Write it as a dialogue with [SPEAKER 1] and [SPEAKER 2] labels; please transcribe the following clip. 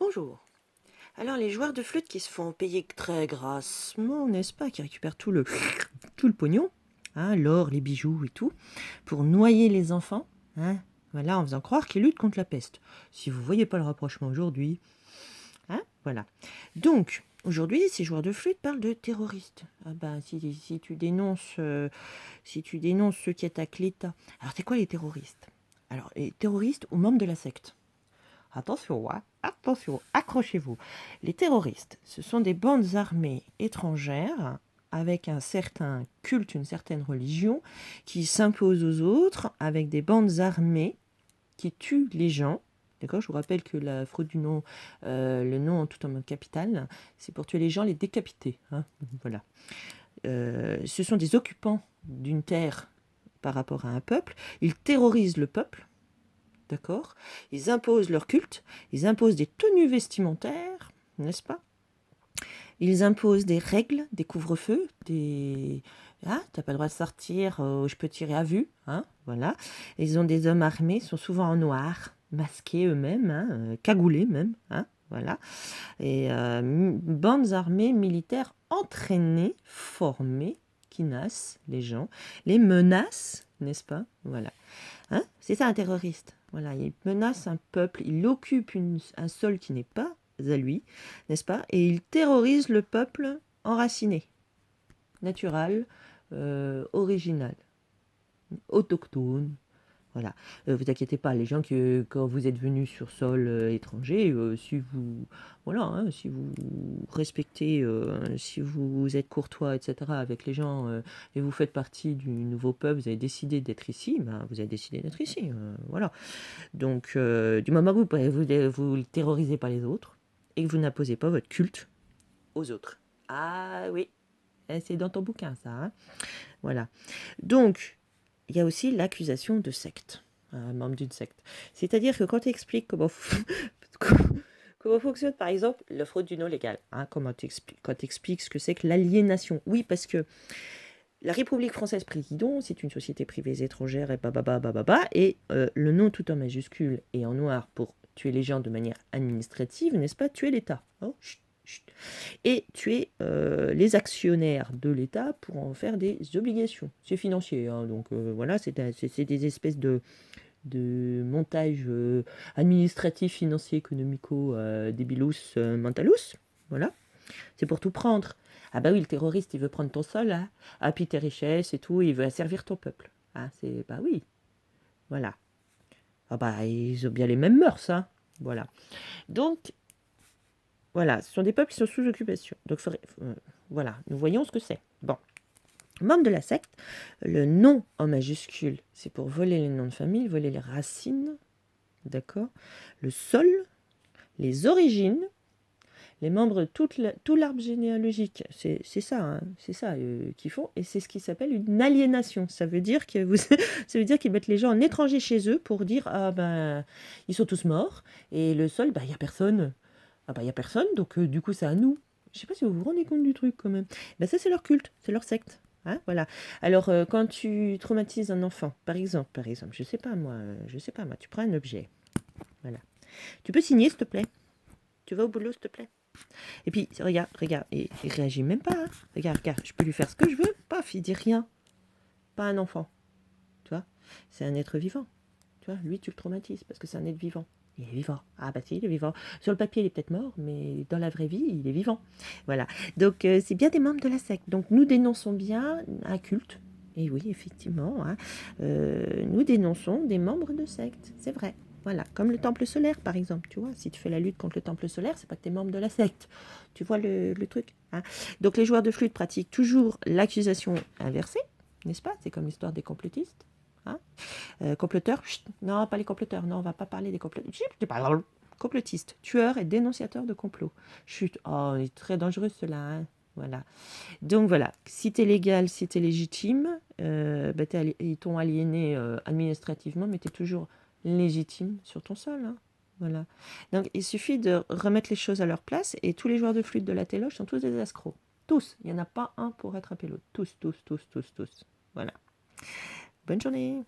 [SPEAKER 1] Bonjour. Alors les joueurs de flûte qui se font payer très grassement, n'est-ce pas, qui récupèrent tout le pognon, hein, l'or, les bijoux et tout, pour noyer les enfants, hein, voilà, en faisant croire qu'ils luttent contre la peste. Si vous voyez pas le rapprochement aujourd'hui, hein, voilà. Donc, aujourd'hui, ces joueurs de flûte parlent de terroristes. Ah ben, si tu dénonces ceux qui attaquent l'État. Alors, c'est quoi les terroristes? Alors, les terroristes ou membres de la secte. Attention, hein, attention, accrochez-vous. Les terroristes, ce sont des bandes armées étrangères avec un certain culte, une certaine religion, qui s'imposent aux autres avec des bandes armées qui tuent les gens. D'accord, je vous rappelle que la fraude du nom, le nom tout en mode capital, c'est pour tuer les gens, les décapiter. Hein, voilà. Ce sont des occupants d'une terre par rapport à un peuple. Ils terrorisent le peuple. D'accord? Ils imposent leur culte, ils imposent des tenues vestimentaires, n'est-ce pas? Ils imposent des règles, des couvre-feux, des... Ah, t'as pas le droit de sortir, je peux tirer à vue, hein, voilà. Ils ont des hommes armés, ils sont souvent en noir, masqués eux-mêmes, hein, cagoulés même, hein, voilà. Et bandes armées militaires entraînées, formées, qui nassent les gens, les menacent, n'est-ce pas? Voilà. Hein, c'est ça un terroriste. Voilà, il menace un peuple, il occupe un sol qui n'est pas à lui, n'est-ce pas? Et il terrorise le peuple enraciné, naturel, original, autochtone. Voilà. Vous inquiétez pas, les gens qui, quand vous êtes venus sur sol étranger, si vous, voilà, hein, si vous respectez, si vous êtes courtois, etc., avec les gens et vous faites partie du nouveau peuple, vous avez décidé d'être ici, ben, vous avez décidé d'être ici, voilà. Donc, du moment où vous ne terrorisez pas les autres et que vous n'imposez pas votre culte aux autres. Ah oui, c'est dans ton bouquin ça. Hein, voilà. Donc, il y a aussi l'accusation de secte, un membre d'une secte. C'est-à-dire que quand tu expliques comment fonctionne, par exemple, la fraude du nom légal, hein, quand tu expliques ce que c'est que l'aliénation. Oui, parce que la République française président, c'est une société privée étrangère et et le nom tout en majuscule et en noir pour tuer les gens de manière administrative, n'est-ce pas, tuer l'État. Oh, chut, chut. Et tuer les actionnaires de l'État pour en faire des obligations. C'est financier, hein, donc voilà, c'est des espèces de montage administratif, financier, économico, débilus, mentalus. Voilà, c'est pour tout prendre. Ah bah oui, le terroriste, il veut prendre ton sol, hein. Ah, puis tes richesses et tout, il veut asservir ton peuple. Ah, bah oui, voilà. Ah bah, ils ont bien les mêmes mœurs, hein. Voilà. Donc, voilà, ce sont des peuples qui sont sous occupation. Donc, voilà, nous voyons ce que c'est. Bon. Membre de la secte, le nom en majuscule, c'est pour voler les noms de famille, voler les racines, d'accord? Le sol, les origines, les membres, tout l'arbre généalogique, c'est ça, hein, c'est ça qu'ils font, et c'est ce qui s'appelle une aliénation. Ça veut dire ça veut dire qu'ils mettent les gens en étranger chez eux pour dire ah ben ils sont tous morts et le sol, bah il y a personne, ah bah il y a personne, donc du coup c'est à nous. Je sais pas si vous vous rendez compte du truc quand même. Ben ça c'est leur culte, c'est leur secte. Hein, voilà. Alors quand tu traumatises un enfant, par exemple, je sais pas moi, tu prends un objet, voilà. Tu peux signer s'il te plaît. Tu vas au boulot s'il te plaît. Et puis, regarde, et il réagit même pas. Hein. Regarde, je peux lui faire ce que je veux. Paf, il dit rien. Pas un enfant. Tu vois, c'est un être vivant. Tu vois, lui, tu le traumatises parce que c'est un être vivant. Il est vivant. Ah bah si, il est vivant. Sur le papier, il est peut-être mort, mais dans la vraie vie, il est vivant. Voilà. Donc, c'est bien des membres de la secte. Donc, nous dénonçons bien un culte. Et oui, effectivement, hein, nous dénonçons des membres de secte. C'est vrai. Voilà, comme le temple solaire, par exemple, tu vois. Si tu fais la lutte contre le temple solaire, c'est pas que tu es membre de la secte. Tu vois le truc, hein. Donc, les joueurs de flûte pratiquent toujours l'accusation inversée, n'est-ce pas? C'est comme l'histoire des complotistes. Hein, comploteurs, chut, non, pas les comploteurs, non, on va pas parler des complotistes. Complotistes, tueurs et dénonciateurs de complots. Chut, oh, il est très dangereux cela, hein. Voilà. Donc voilà, si tu es légal, si tu es légitime, bah ils t'ont aliéné administrativement, mais tu es toujours légitime sur ton sol. Hein. Voilà. Donc il suffit de remettre les choses à leur place et tous les joueurs de flûte de la téloche sont tous des escrocs. Tous. Il n'y en a pas un pour attraper l'autre. Tous, tous, tous, tous, tous. Voilà. Bonne journée.